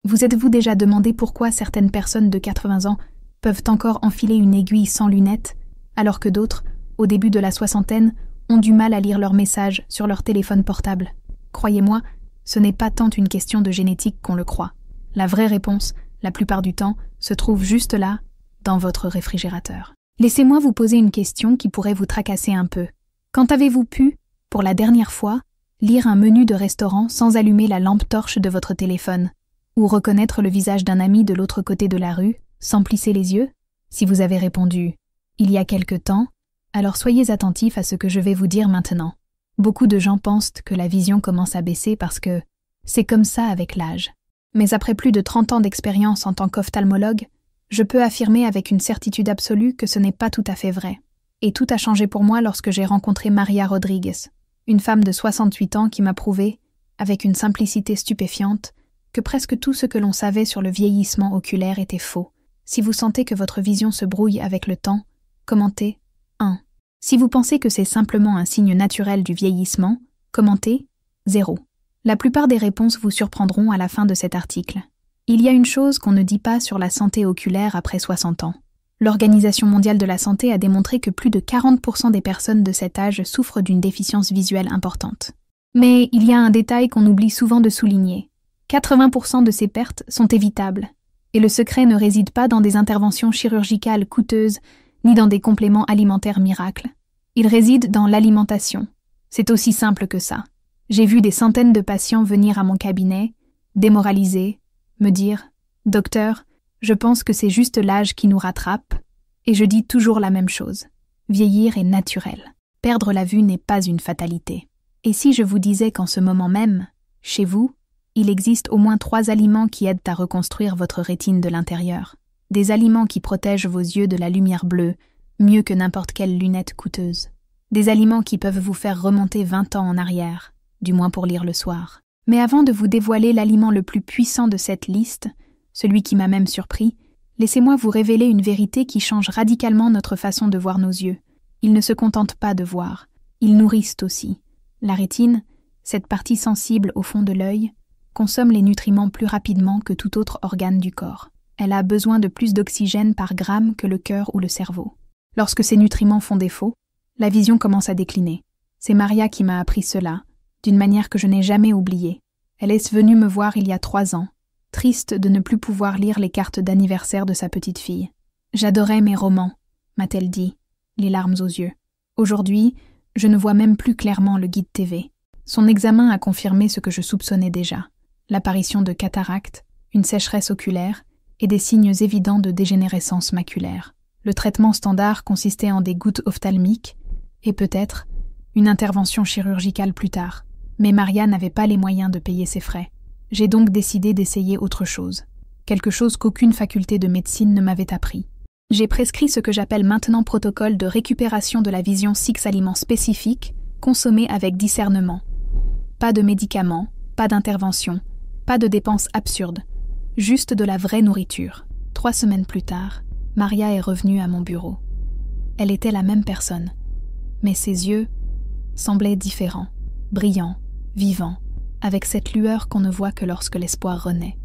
Vous êtes-vous déjà demandé pourquoi certaines personnes de 80 ans peuvent encore enfiler une aiguille sans lunettes, alors que d'autres, au début de la soixantaine, ont du mal à lire leurs messages sur leur téléphone portable? Croyez-moi, ce n'est pas tant une question de génétique qu'on le croit. La vraie réponse, la plupart du temps, se trouve juste là, dans votre réfrigérateur. Laissez-moi vous poser une question qui pourrait vous tracasser un peu. Quand avez-vous pu, pour la dernière fois, lire un menu de restaurant sans allumer la lampe torche de votre téléphone, ou reconnaître le visage d'un ami de l'autre côté de la rue, sans plisser les yeux? Si vous avez répondu « il y a quelque temps », alors soyez attentifs à ce que je vais vous dire maintenant. Beaucoup de gens pensent que la vision commence à baisser parce que c'est comme ça avec l'âge. Mais après plus de 30 ans d'expérience en tant qu'ophtalmologue, je peux affirmer avec une certitude absolue que ce n'est pas tout à fait vrai. Et tout a changé pour moi lorsque j'ai rencontré Maria Rodriguez, une femme de 68 ans qui m'a prouvé, avec une simplicité stupéfiante, que presque tout ce que l'on savait sur le vieillissement oculaire était faux. Si vous sentez que votre vision se brouille avec le temps, commentez 1. Si vous pensez que c'est simplement un signe naturel du vieillissement, commentez 0. La plupart des réponses vous surprendront à la fin de cet article. Il y a une chose qu'on ne dit pas sur la santé oculaire après 60 ans. L'Organisation mondiale de la santé a démontré que plus de 40% des personnes de cet âge souffrent d'une déficience visuelle importante. Mais il y a un détail qu'on oublie souvent de souligner. 80% de ces pertes sont évitables. Et le secret ne réside pas dans des interventions chirurgicales coûteuses, ni dans des compléments alimentaires miracles. Il réside dans l'alimentation. C'est aussi simple que ça. J'ai vu des centaines de patients venir à mon cabinet, démoralisés, me dire « Docteur, je pense que c'est juste l'âge qui nous rattrape », et je dis toujours la même chose. Vieillir est naturel. Perdre la vue n'est pas une fatalité. Et si je vous disais qu'en ce moment même, chez vous, il existe au moins 3 aliments qui aident à reconstruire votre rétine de l'intérieur. Des aliments qui protègent vos yeux de la lumière bleue, mieux que n'importe quelle lunette coûteuse. Des aliments qui peuvent vous faire remonter 20 ans en arrière, du moins pour lire le soir. Mais avant de vous dévoiler l'aliment le plus puissant de cette liste, celui qui m'a même surpris, laissez-moi vous révéler une vérité qui change radicalement notre façon de voir nos yeux. Ils ne se contentent pas de voir, ils nourrissent aussi. La rétine, cette partie sensible au fond de l'œil, consomme les nutriments plus rapidement que tout autre organe du corps. Elle a besoin de plus d'oxygène par gramme que le cœur ou le cerveau. Lorsque ces nutriments font défaut, la vision commence à décliner. C'est Maria qui m'a appris cela, d'une manière que je n'ai jamais oubliée. Elle est venue me voir il y a 3 ans, triste de ne plus pouvoir lire les cartes d'anniversaire de sa petite fille. « J'adorais mes romans », m'a-t-elle dit, les larmes aux yeux. Aujourd'hui, je ne vois même plus clairement le guide TV. Son examen a confirmé ce que je soupçonnais déjà. L'apparition de cataractes, une sécheresse oculaire et des signes évidents de dégénérescence maculaire. Le traitement standard consistait en des gouttes ophtalmiques et peut-être une intervention chirurgicale plus tard. Mais Maria n'avait pas les moyens de payer ses frais. J'ai donc décidé d'essayer autre chose. Quelque chose qu'aucune faculté de médecine ne m'avait appris. J'ai prescrit ce que j'appelle maintenant protocole de récupération de la vision 6 aliments spécifiques, consommés avec discernement. Pas de médicaments, pas d'intervention, pas de dépenses absurdes, juste de la vraie nourriture. 3 semaines plus tard, Maria est revenue à mon bureau. Elle était la même personne, mais ses yeux semblaient différents, brillants, vivants, avec cette lueur qu'on ne voit que lorsque l'espoir renaît.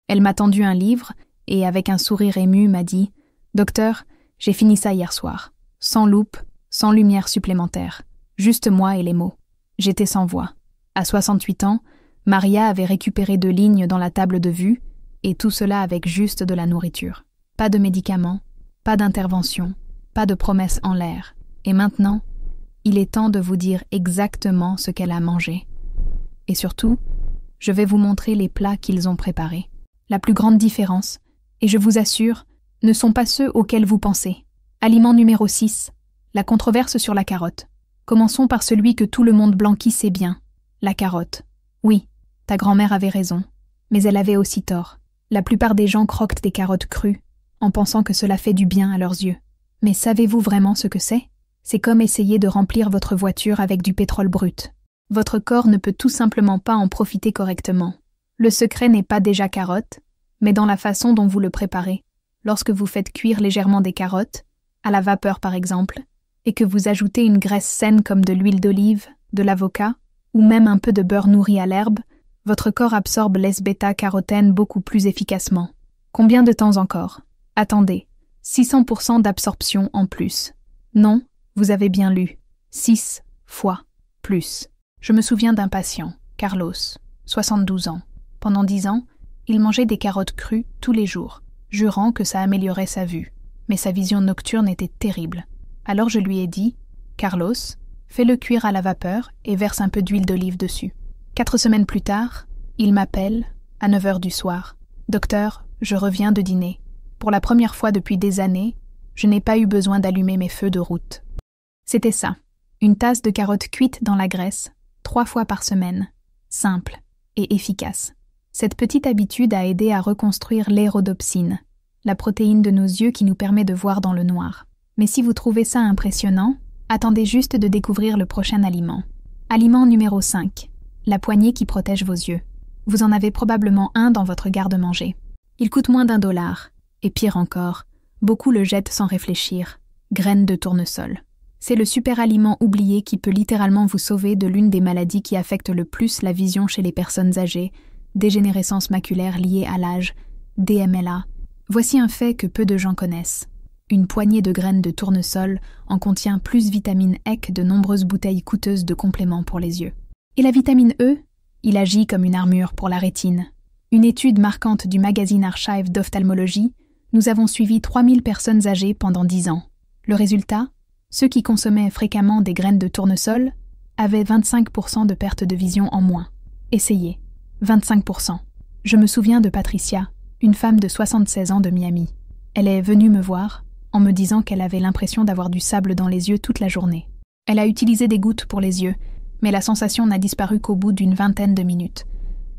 Elle m'a tendu un livre et, avec un sourire ému, m'a dit « Docteur, j'ai fini ça hier soir, sans loupe, sans lumière supplémentaire, juste moi et les mots. J'étais sans voix. À 68 ans, Maria avait récupéré 2 lignes dans la table de vue, et tout cela avec juste de la nourriture. Pas de médicaments, pas d'intervention, pas de promesses en l'air. Et maintenant, il est temps de vous dire exactement ce qu'elle a mangé. Et surtout, je vais vous montrer les plats qu'ils ont préparés. La plus grande différence, et je vous assure, ne sont pas ceux auxquels vous pensez. Aliment numéro 6, la controverse sur la carotte. Commençons par celui que tout le monde blanqui sait bien, la carotte. Oui, ta grand-mère avait raison, mais elle avait aussi tort. La plupart des gens croquent des carottes crues, en pensant que cela fait du bien à leurs yeux. Mais savez-vous vraiment ce que c'est? C'est comme essayer de remplir votre voiture avec du pétrole brut. Votre corps ne peut tout simplement pas en profiter correctement. Le secret n'est pas déjà carotte, mais dans la façon dont vous le préparez. Lorsque vous faites cuire légèrement des carottes, à la vapeur par exemple, et que vous ajoutez une graisse saine comme de l'huile d'olive, de l'avocat, ou même un peu de beurre nourri à l'herbe, Votre corps absorbe l'S-bêta-carotène beaucoup plus efficacement. Combien de temps encore? Attendez, 600% d'absorption en plus. Non, vous avez bien lu. 6 fois plus. Je me souviens d'un patient, Carlos, 72 ans. Pendant 10 ans, il mangeait des carottes crues tous les jours, jurant que ça améliorait sa vue. Mais sa vision nocturne était terrible. Alors je lui ai dit, Carlos, fais-le cuire à la vapeur et verse un peu d'huile d'olive dessus. 4 semaines plus tard, il m'appelle, à 9 heures du soir. Docteur, je reviens de dîner. Pour la première fois depuis des années, je n'ai pas eu besoin d'allumer mes feux de route. C'était ça, une tasse de carottes cuites dans la graisse, 3 fois par semaine. Simple et efficace. Cette petite habitude a aidé à reconstruire l'hérodopsine, la protéine de nos yeux qui nous permet de voir dans le noir. Mais si vous trouvez ça impressionnant, attendez juste de découvrir le prochain aliment. Aliment numéro 5, la poignée qui protège vos yeux. Vous en avez probablement un dans votre garde-manger. Il coûte moins d'$1, et pire encore, beaucoup le jettent sans réfléchir. Graines de tournesol. C'est le super aliment oublié qui peut littéralement vous sauver de l'une des maladies qui affectent le plus la vision chez les personnes âgées, dégénérescence maculaire liée à l'âge, DMLA. Voici un fait que peu de gens connaissent. Une poignée de graines de tournesol en contient plus vitamine E que de nombreuses bouteilles coûteuses de compléments pour les yeux. Et la vitamine E? Il agit comme une armure pour la rétine. Une étude marquante du magazine Archive d'ophtalmologie, nous avons suivi 3000 personnes âgées pendant 10 ans. Le résultat? Ceux qui consommaient fréquemment des graines de tournesol avaient 25% de perte de vision en moins. Essayez. 25%. Je me souviens de Patricia, une femme de 76 ans de Miami. Elle est venue me voir en me disant qu'elle avait l'impression d'avoir du sable dans les yeux toute la journée. Elle a utilisé des gouttes pour les yeux, mais la sensation n'a disparu qu'au bout d'une vingtaine de minutes.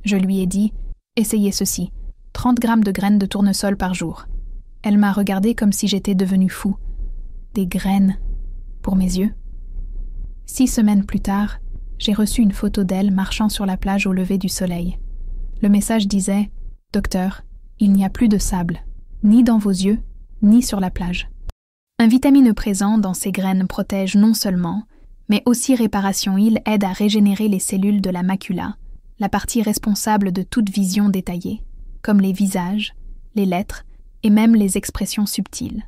Je lui ai dit « Essayez ceci, 30 grammes de graines de tournesol par jour ». Elle m'a regardé comme si j'étais devenu fou. Des graines pour mes yeux. 6 semaines plus tard, j'ai reçu une photo d'elle marchant sur la plage au lever du soleil. Le message disait « Docteur, il n'y a plus de sable, ni dans vos yeux, ni sur la plage ». Un vitamine présent dans ces graines protège non seulement, mais aussi Réparation Heal aide à régénérer les cellules de la macula, la partie responsable de toute vision détaillée, comme les visages, les lettres et même les expressions subtiles.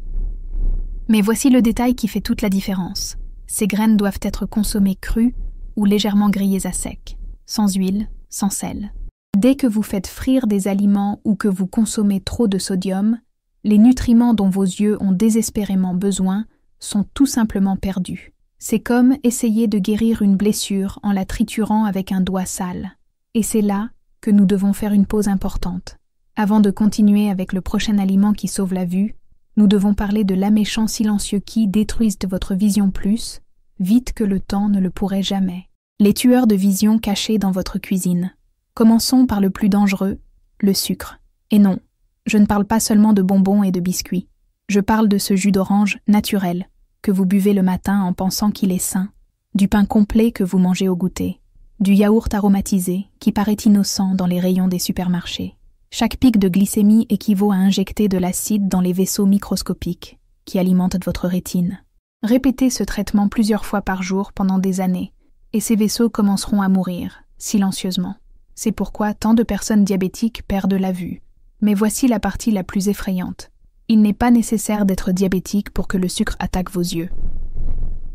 Mais voici le détail qui fait toute la différence. Ces graines doivent être consommées crues ou légèrement grillées à sec, sans huile, sans sel. Dès que vous faites frire des aliments ou que vous consommez trop de sodium, les nutriments dont vos yeux ont désespérément besoin sont tout simplement perdus. C'est comme essayer de guérir une blessure en la triturant avec un doigt sale. Et c'est là que nous devons faire une pause importante. Avant de continuer avec le prochain aliment qui sauve la vue, nous devons parler de l'améchant silencieux qui détruisent votre vision plus, vite que le temps ne le pourrait jamais. Les tueurs de vision cachés dans votre cuisine. Commençons par le plus dangereux, le sucre. Et non, je ne parle pas seulement de bonbons et de biscuits. Je parle de ce jus d'orange naturel que vous buvez le matin en pensant qu'il est sain, du pain complet que vous mangez au goûter, du yaourt aromatisé qui paraît innocent dans les rayons des supermarchés. Chaque pic de glycémie équivaut à injecter de l'acide dans les vaisseaux microscopiques qui alimentent votre rétine. Répétez ce traitement plusieurs fois par jour pendant des années, et ces vaisseaux commenceront à mourir, silencieusement. C'est pourquoi tant de personnes diabétiques perdent la vue. Mais voici la partie la plus effrayante. Il n'est pas nécessaire d'être diabétique pour que le sucre attaque vos yeux.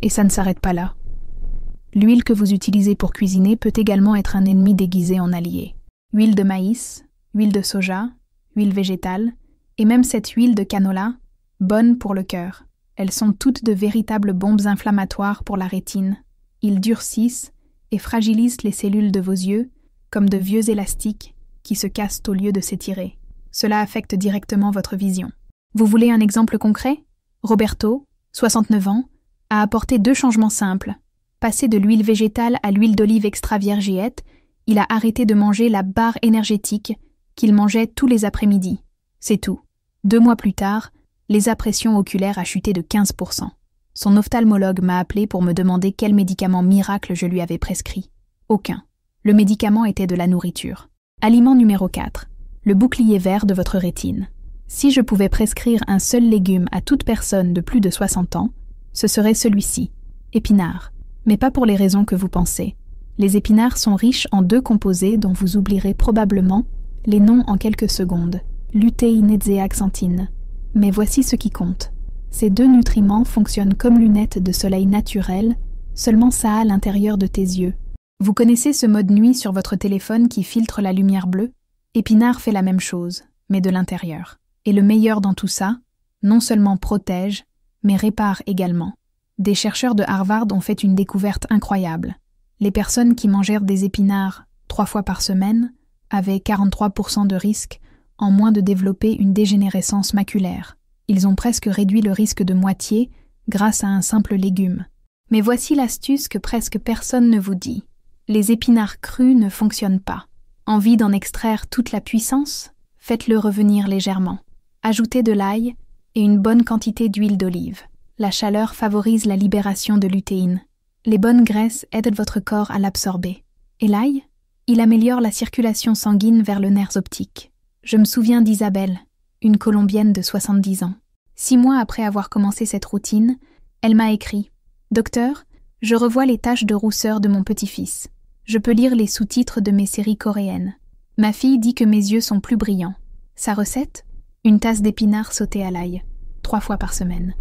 Et ça ne s'arrête pas là. L'huile que vous utilisez pour cuisiner peut également être un ennemi déguisé en allié. Huile de maïs, huile de soja, huile végétale, et même cette huile de canola, bonne pour le cœur. Elles sont toutes de véritables bombes inflammatoires pour la rétine. Ils durcissent et fragilisent les cellules de vos yeux, comme de vieux élastiques qui se cassent au lieu de s'étirer. Cela affecte directement votre vision. Vous voulez un exemple concret? Roberto, 69 ans, a apporté 2 changements simples. Passé de l'huile végétale à l'huile d'olive extra viergeette, il a arrêté de manger la barre énergétique qu'il mangeait tous les après-midi. C'est tout. 2 mois plus tard, les pression oculaire a chuté de 15%. Son ophtalmologue m'a appelé pour me demander quel médicament miracle je lui avais prescrit. Aucun. Le médicament était de la nourriture. Aliment numéro 4. Le bouclier vert de votre rétine. Si je pouvais prescrire un seul légume à toute personne de plus de 60 ans, ce serait celui-ci, épinard. Mais pas pour les raisons que vous pensez. Les épinards sont riches en deux composés dont vous oublierez probablement les noms en quelques secondes, lutéine et zéaxanthine. Mais voici ce qui compte. Ces deux nutriments fonctionnent comme lunettes de soleil naturelles, seulement ça à l'intérieur de tes yeux. Vous connaissez ce mode nuit sur votre téléphone qui filtre la lumière bleue? Épinard fait la même chose, mais de l'intérieur. Et le meilleur dans tout ça, non seulement protège, mais répare également. Des chercheurs de Harvard ont fait une découverte incroyable. Les personnes qui mangèrent des épinards 3 fois par semaine avaient 43% de risque en moins de développer une dégénérescence maculaire. Ils ont presque réduit le risque de moitié grâce à un simple légume. Mais voici l'astuce que presque personne ne vous dit. Les épinards crus ne fonctionnent pas. Envie d'en extraire toute la puissance? Faites-le revenir légèrement. Ajoutez de l'ail et une bonne quantité d'huile d'olive. La chaleur favorise la libération de lutéine. Les bonnes graisses aident votre corps à l'absorber. Et l'ail? Il améliore la circulation sanguine vers le nerf optique. Je me souviens d'Isabelle, une Colombienne de 70 ans. 6 mois après avoir commencé cette routine, elle m'a écrit « Docteur, je revois les taches de rousseur de mon petit-fils. Je peux lire les sous-titres de mes séries coréennes. Ma fille dit que mes yeux sont plus brillants. Sa recette? Une tasse d'épinards sautés à l'ail, 3 fois par semaine.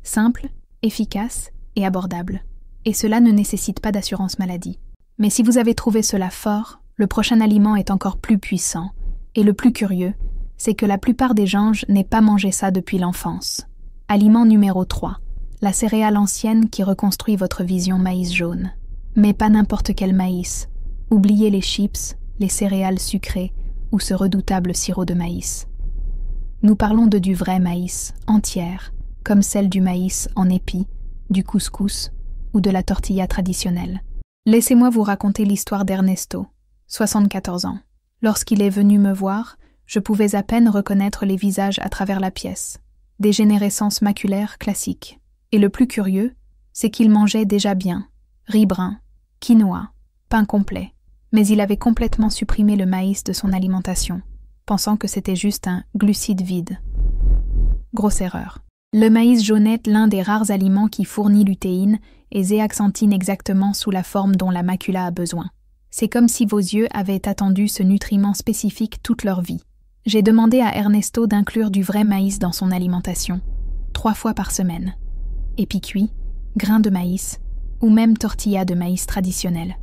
Simple, efficace et abordable. Et cela ne nécessite pas d'assurance maladie. Mais si vous avez trouvé cela fort, le prochain aliment est encore plus puissant. Et le plus curieux, c'est que la plupart des gens n'aient pas mangé ça depuis l'enfance. Aliment numéro 3. La céréale ancienne qui reconstruit votre vision maïs jaune. Mais pas n'importe quel maïs. Oubliez les chips, les céréales sucrées ou ce redoutable sirop de maïs. Nous parlons de du vrai maïs, entière, comme celle du maïs en épi, du couscous ou de la tortilla traditionnelle. Laissez-moi vous raconter l'histoire d'Ernesto, 74 ans. Lorsqu'il est venu me voir, je pouvais à peine reconnaître les visages à travers la pièce. Dégénérescence maculaire classique. Et le plus curieux, c'est qu'il mangeait déjà bien. Riz brun, quinoa, pain complet. Mais il avait complètement supprimé le maïs de son alimentation, pensant que c'était juste un glucide vide. Grosse erreur. Le maïs jaune est l'un des rares aliments qui fournit lutéine et zéaxanthine exactement sous la forme dont la macula a besoin. C'est comme si vos yeux avaient attendu ce nutriment spécifique toute leur vie. J'ai demandé à Ernesto d'inclure du vrai maïs dans son alimentation, 3 fois par semaine. Épi cuit, grains de maïs, ou même tortilla de maïs traditionnelle.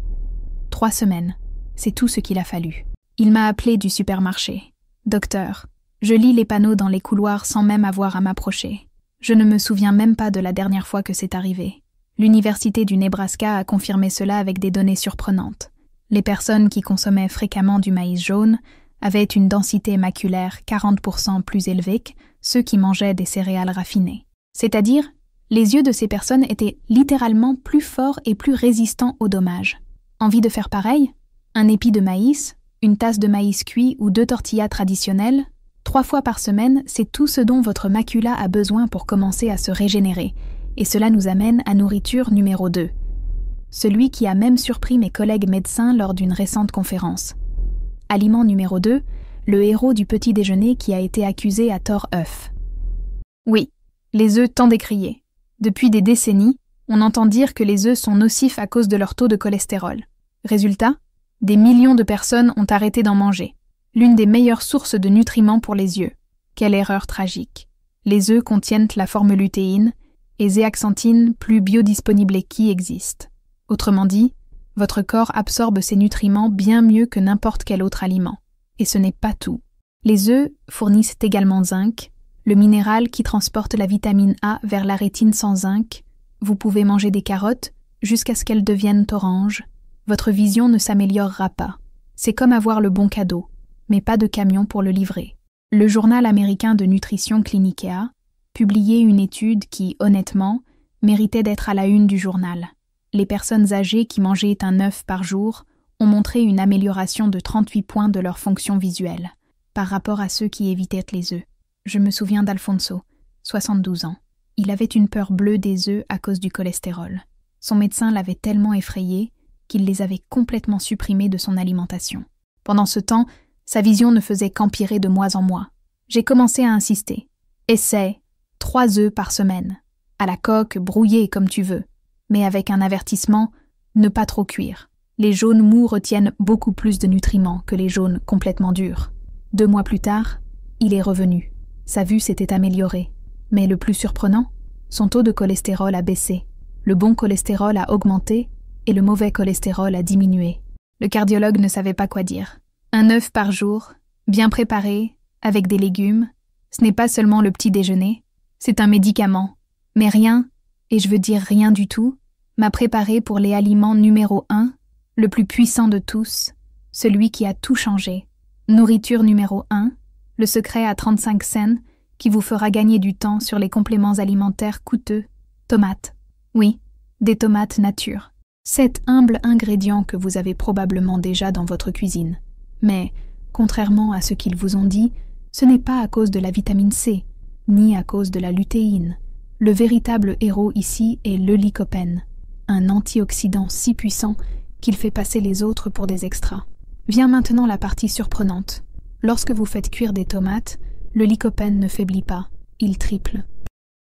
3 semaines, c'est tout ce qu'il a fallu. Il m'a appelé du supermarché. « Docteur, je lis les panneaux dans les couloirs sans même avoir à m'approcher. Je ne me souviens même pas de la dernière fois que c'est arrivé. » L'Université du Nebraska a confirmé cela avec des données surprenantes. Les personnes qui consommaient fréquemment du maïs jaune avaient une densité maculaire 40% plus élevée que ceux qui mangeaient des céréales raffinées. C'est-à-dire, les yeux de ces personnes étaient littéralement plus forts et plus résistants aux dommages. Envie de faire pareil? Un épi de maïs, une tasse de maïs cuit ou 2 tortillas traditionnelles, 3 fois par semaine, c'est tout ce dont votre macula a besoin pour commencer à se régénérer. Et cela nous amène à nourriture numéro 2. Celui qui a même surpris mes collègues médecins lors d'une récente conférence. Aliment numéro 2, le héros du petit déjeuner qui a été accusé à tort œuf. Oui, les œufs tant décriés. Depuis des décennies, on entend dire que les œufs sont nocifs à cause de leur taux de cholestérol. Résultat, des millions de personnes ont arrêté d'en manger. L'une des meilleures sources de nutriments pour les yeux. Quelle erreur tragique. Les œufs contiennent la forme lutéine et zéaxanthine plus biodisponible qui existe. Autrement dit, votre corps absorbe ces nutriments bien mieux que n'importe quel autre aliment. Et ce n'est pas tout. Les œufs fournissent également zinc, le minéral qui transporte la vitamine A vers la rétine sans zinc. Vous pouvez manger des carottes jusqu'à ce qu'elles deviennent oranges. Votre vision ne s'améliorera pas. C'est comme avoir le bon cadeau, mais pas de camion pour le livrer. Le journal américain de nutrition Clinicea publiait une étude qui, honnêtement, méritait d'être à la une du journal. Les personnes âgées qui mangeaient un œuf par jour ont montré une amélioration de 38 points de leur fonction visuelle, par rapport à ceux qui évitaient les œufs. Je me souviens d'Alfonso, 72 ans. Il avait une peur bleue des œufs à cause du cholestérol. Son médecin l'avait tellement effrayé qu'il les avait complètement supprimés de son alimentation. Pendant ce temps, sa vision ne faisait qu'empirer de mois en mois. J'ai commencé à insister. Essaie 3 œufs par semaine. À la coque, brouillés comme tu veux. Mais avec un avertissement, ne pas trop cuire. Les jaunes mous retiennent beaucoup plus de nutriments que les jaunes complètement durs. 2 mois plus tard, il est revenu. Sa vue s'était améliorée. Mais le plus surprenant, son taux de cholestérol a baissé. Le bon cholestérol a augmenté et le mauvais cholestérol a diminué. Le cardiologue ne savait pas quoi dire. Un œuf par jour, bien préparé, avec des légumes, ce n'est pas seulement le petit déjeuner, c'est un médicament. Mais rien, et je veux dire rien du tout, m'a préparé pour les aliments numéro 1, le plus puissant de tous, celui qui a tout changé. Nourriture numéro 1, le secret à 35 cents qui vous fera gagner du temps sur les compléments alimentaires coûteux. Tomates. Oui, des tomates nature. Cet humble ingrédient que vous avez probablement déjà dans votre cuisine. Mais, contrairement à ce qu'ils vous ont dit, ce n'est pas à cause de la vitamine C, ni à cause de la lutéine. Le véritable héros ici est le lycopène, un antioxydant si puissant qu'il fait passer les autres pour des extras. Vient maintenant la partie surprenante. Lorsque vous faites cuire des tomates, le lycopène ne faiblit pas, il triple.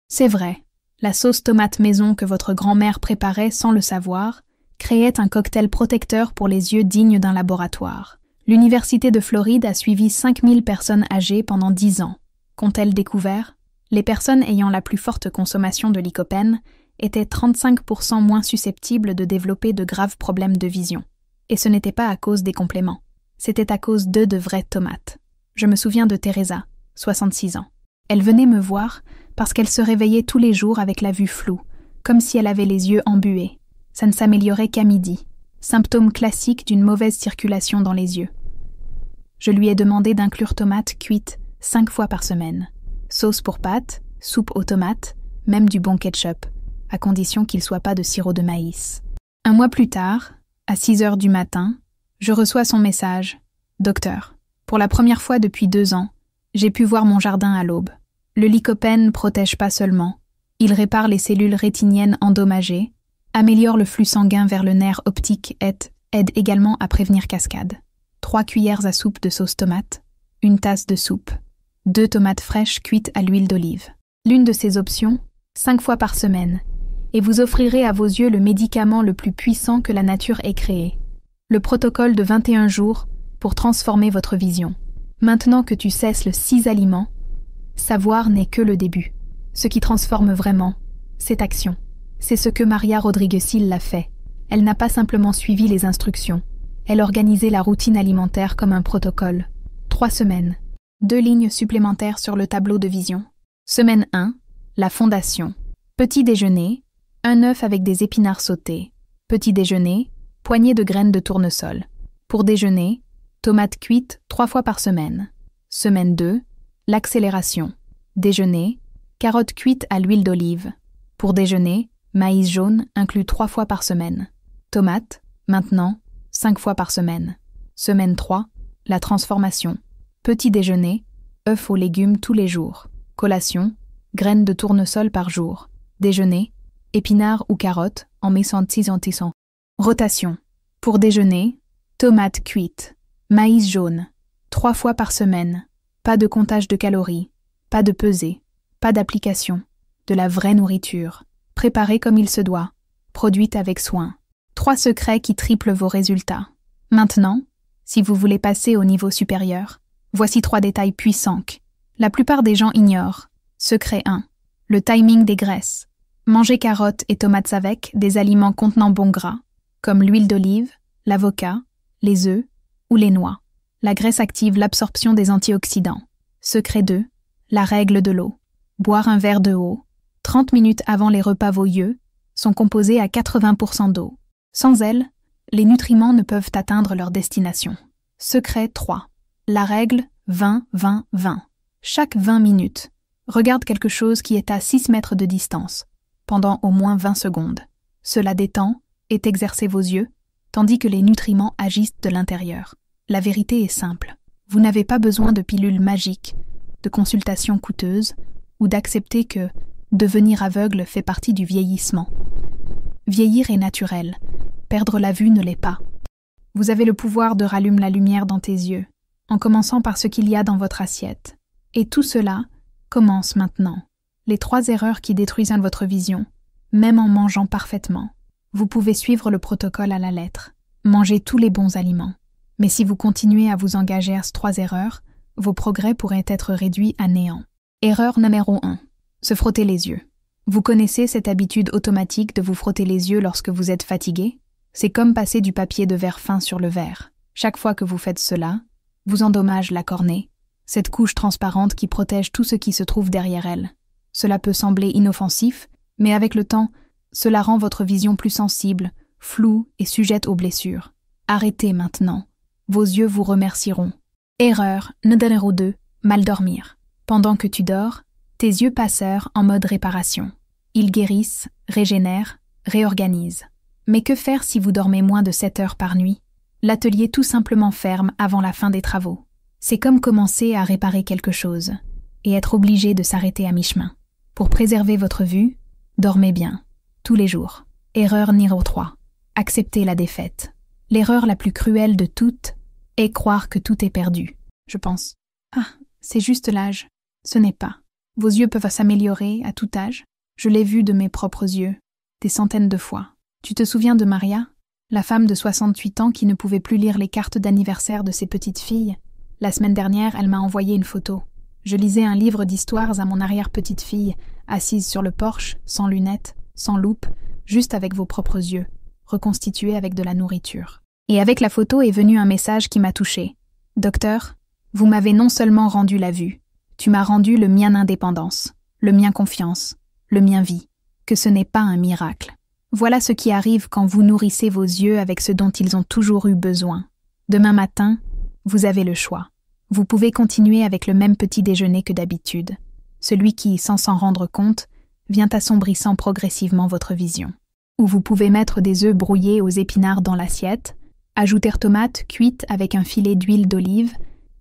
C'est vrai, la sauce tomate maison que votre grand-mère préparait sans le savoir créait un cocktail protecteur pour les yeux digne d'un laboratoire. L'Université de Floride a suivi 5000 personnes âgées pendant 10 ans. Qu'ont-elles découvert? Les personnes ayant la plus forte consommation de lycopène étaient 35% moins susceptibles de développer de graves problèmes de vision. Et ce n'était pas à cause des compléments. C'était à cause de vraies tomates. Je me souviens de Teresa, 66 ans. Elle venait me voir parce qu'elle se réveillait tous les jours avec la vue floue, comme si elle avait les yeux embués. Ça ne s'améliorait qu'à midi. Symptôme classique d'une mauvaise circulation dans les yeux. Je lui ai demandé d'inclure tomates cuites 5 fois par semaine. Sauce pour pâtes, soupe aux tomates, même du bon ketchup, à condition qu'il ne soit pas de sirop de maïs. 1 mois plus tard, à 6 heures du matin, je reçois son message. « Docteur, pour la première fois depuis 2 ans, j'ai pu voir mon jardin à l'aube. Le lycopène protège pas seulement, il répare les cellules rétiniennes endommagées, améliore le flux sanguin vers le nerf optique et aide également à prévenir cascade. 3 cuillères à soupe de sauce tomate, 1 tasse de soupe, 2 tomates fraîches cuites à l'huile d'olive. L'une de ces options, 5 fois par semaine, et vous offrirez à vos yeux le médicament le plus puissant que la nature ait créé. Le protocole de 21 jours pour transformer votre vision. Maintenant que tu cesses le 6 aliments, savoir n'est que le début. Ce qui transforme vraiment, c'est action. C'est ce que Maria Rodriguez-Hill l'a fait. Elle n'a pas simplement suivi les instructions. Elle organisait la routine alimentaire comme un protocole. 3 semaines. 2 lignes supplémentaires sur le tableau de vision. Semaine 1, la fondation. Petit déjeuner, un œuf avec des épinards sautés. Petit déjeuner, poignée de graines de tournesol. Pour déjeuner, tomates cuites 3 fois par semaine. Semaine 2, l'accélération. Déjeuner, carottes cuites à l'huile d'olive. Pour déjeuner, maïs jaune inclus 3 fois par semaine. Tomates, maintenant, 5 fois par semaine. Semaine 3, la transformation. Petit déjeuner, œufs aux légumes tous les jours. Collation, graines de tournesol par jour. Déjeuner, épinards ou carottes en tissant. Rotation. Pour déjeuner, tomates cuites. Maïs jaune. 3 fois par semaine. Pas de comptage de calories. Pas de pesée. Pas d'application. De la vraie nourriture. Préparée comme il se doit. Produite avec soin. 3 secrets qui triplent vos résultats. Maintenant, si vous voulez passer au niveau supérieur, voici 3 détails puissants que la plupart des gens ignorent. Secret 1. Le timing des graisses. Mangez carottes et tomates avec des aliments contenant bon gras, comme l'huile d'olive, l'avocat, les œufs ou les noix. La graisse active l'absorption des antioxydants. Secret 2. La règle de l'eau. Boire un verre de eau. 30 minutes avant les repas, vos yeux sont composés à 80% d'eau. Sans elle, les nutriments ne peuvent atteindre leur destination. Secret 3. La règle 20-20-20. Chaque 20 minutes, regarde quelque chose qui est à 6 mètres de distance, pendant au moins 20 secondes. Cela détend et exerce vos yeux, tandis que les nutriments agissent de l'intérieur. La vérité est simple. Vous n'avez pas besoin de pilules magiques, de consultations coûteuses, ou d'accepter que devenir aveugle fait partie du vieillissement. Vieillir est naturel. Perdre la vue ne l'est pas. Vous avez le pouvoir de rallumer la lumière dans tes yeux, en commençant par ce qu'il y a dans votre assiette. Et tout cela commence maintenant. Les 3 erreurs qui détruisent votre vision, même en mangeant parfaitement. Vous pouvez suivre le protocole à la lettre. Mangez tous les bons aliments. Mais si vous continuez à vous engager à ces 3 erreurs, vos progrès pourraient être réduits à néant. Erreur numéro 1. Se frotter les yeux. Vous connaissez cette habitude automatique de vous frotter les yeux lorsque vous êtes fatigué? C'est comme passer du papier de verre fin sur le verre. Chaque fois que vous faites cela, vous endommagez la cornée, cette couche transparente qui protège tout ce qui se trouve derrière elle. Cela peut sembler inoffensif, mais avec le temps, cela rend votre vision plus sensible, floue et sujette aux blessures. Arrêtez maintenant. Vos yeux vous remercieront. Erreur numéro 2. Mal dormir. Pendant que tu dors, tes yeux passent en mode réparation. Ils guérissent, régénèrent, réorganisent. Mais que faire si vous dormez moins de 7 heures par nuit? L'atelier tout simplement ferme avant la fin des travaux. C'est comme commencer à réparer quelque chose et être obligé de s'arrêter à mi-chemin. Pour préserver votre vue, dormez bien, tous les jours. Erreur numéro 3. Acceptez la défaite. L'erreur la plus cruelle de toutes est croire que tout est perdu. Je pense. Ah, c'est juste l'âge. Ce n'est pas. Vos yeux peuvent s'améliorer à tout âge. Je l'ai vu de mes propres yeux, des centaines de fois. Tu te souviens de Maria, la femme de 68 ans qui ne pouvait plus lire les cartes d'anniversaire de ses petites filles? La semaine dernière, elle m'a envoyé une photo. Je lisais un livre d'histoires à mon arrière-petite-fille, assise sur le porche, sans lunettes, sans loupe, juste avec vos propres yeux, reconstitués avec de la nourriture. Et avec la photo est venu un message qui m'a touchée. « Docteur, vous m'avez non seulement rendu la vue, tu m'as rendu le mien indépendance, le mien confiance, le mien vie, que ce n'est pas un miracle. Voilà ce qui arrive quand vous nourrissez vos yeux avec ce dont ils ont toujours eu besoin. Demain matin, vous avez le choix. Vous pouvez continuer avec le même petit déjeuner que d'habitude, celui qui, sans s'en rendre compte, vient assombrissant progressivement votre vision. Ou vous pouvez mettre des œufs brouillés aux épinards dans l'assiette, ajouter tomates cuites avec un filet d'huile d'olive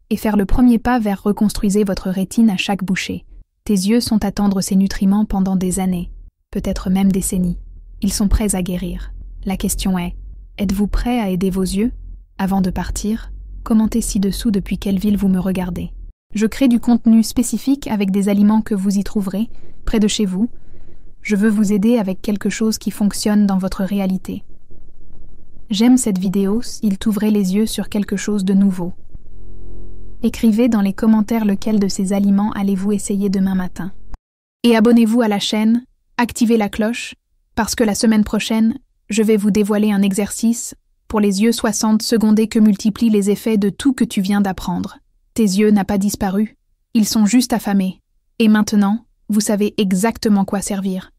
et faire le premier pas vers reconstruire votre rétine à chaque bouchée. Tes yeux sont à tendre ces nutriments pendant des années, peut-être même décennies. Ils sont prêts à guérir. La question est, êtes-vous prêt à aider vos yeux? Avant de partir, commentez ci-dessous depuis quelle ville vous me regardez. Je crée du contenu spécifique avec des aliments que vous y trouverez, près de chez vous. Je veux vous aider avec quelque chose qui fonctionne dans votre réalité. J'aime cette vidéo s'il t'ouvrait les yeux sur quelque chose de nouveau. Écrivez dans les commentaires lequel de ces aliments allez-vous essayer demain matin. Et abonnez-vous à la chaîne, activez la cloche, parce que la semaine prochaine, je vais vous dévoiler un exercice pour les yeux 60 secondés que multiplient les effets de tout que tu viens d'apprendre. Tes yeux n'ont pas disparu, ils sont juste affamés. Et maintenant, vous savez exactement quoi servir.